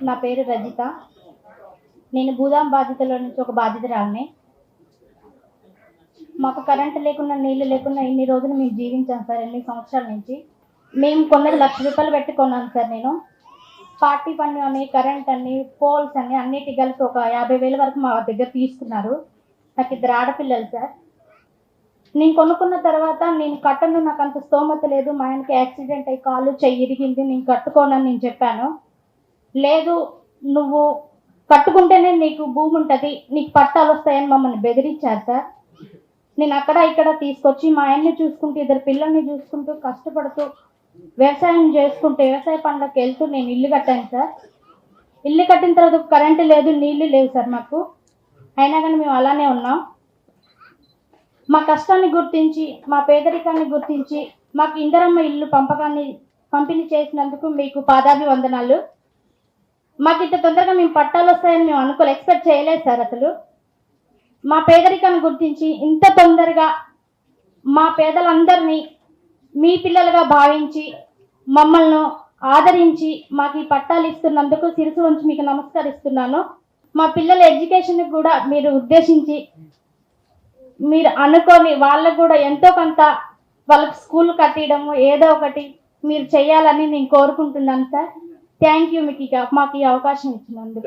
నా పేరు రజిత. నేను భూదాం బాధితుల నుంచి ఒక బాధితురాలిని. మాకు కరెంటు లేకుండా, నీళ్లు లేకుండా ఇన్ని రోజులు మేము జీవించాం సార్. 8 సంవత్సరాల నుంచి మేము కొన్నది ₹1,00,000 పెట్టి కొన్నాను సార్. నేను పార్టీ పన్ను అని, కరెంట్ అని, పోల్స్ అని అన్నిటి కలిపి ఒక 50,000 వరకు మా దగ్గర తీసుకున్నారు. నాకు 2 ఆడపిల్లలు సార్. నేను కొనుక్కున్న తర్వాత నేను కట్టను, నాకు అంత స్తోమత లేదు, మా ఆయనకి యాక్సిడెంట్ అయ్యి కాలు చెయ్యి ఇరిగింది, నేను కట్టుకోనని నేను చెప్పాను. లేదు, నువ్వు కట్టుకుంటేనే నీకు భూమి ఉంటుంది, నీకు పట్టాలు వస్తాయని మమ్మల్ని బెదిరించారు సార్. నేను అక్కడ ఇక్కడ తీసుకొచ్చి మా ఆయన్ని చూసుకుంటూ, 2 పిల్లల్ని చూసుకుంటూ, కష్టపడుతూ వ్యవసాయం చేసుకుంటూ, వ్యవసాయ పనులకు వెళ్తూ నేను ఇల్లు కట్టాను సార్. ఇల్లు కట్టిన తర్వాత కరెంటు లేదు, నీళ్లు లేవు సార్ మాకు. అయినా కానీ మేము అలానే ఉన్నాం. మా కష్టాన్ని గుర్తించి, మా పేదరికాన్ని గుర్తించి మాకు ఇందిరమ్మ ఇల్లు పంపిణీ చేసినందుకు మీకు పాదాభివందనాలు. మాకు ఇంత తొందరగా మేము పట్టాలు వస్తాయని మేము ఎక్స్పెక్ట్ చేయలేదు సార్. అసలు మా పేదరికాన్ని గుర్తించి ఇంత తొందరగా మా పేదలందరినీ మీ పిల్లలుగా భావించి మమ్మల్ని ఆదరించి మాకు ఈ పట్టాలు ఇస్తున్నందుకు శిరసు వంచి మీకు నమస్కరిస్తున్నాను. మా పిల్లల ఎడ్యుకేషన్ కూడా మీరు ఉద్దేశించి మీరు అనుకొని వాళ్ళకు కూడా ఎంతో కొంత వాళ్ళకి స్కూల్ కట్టడము ఏదో ఒకటి మీరు చేయాలని నేను కోరుకుంటున్నాను సార్. థ్యాంక్ యూ, మాకు ఈ అవకాశం ఇచ్చినందుకు.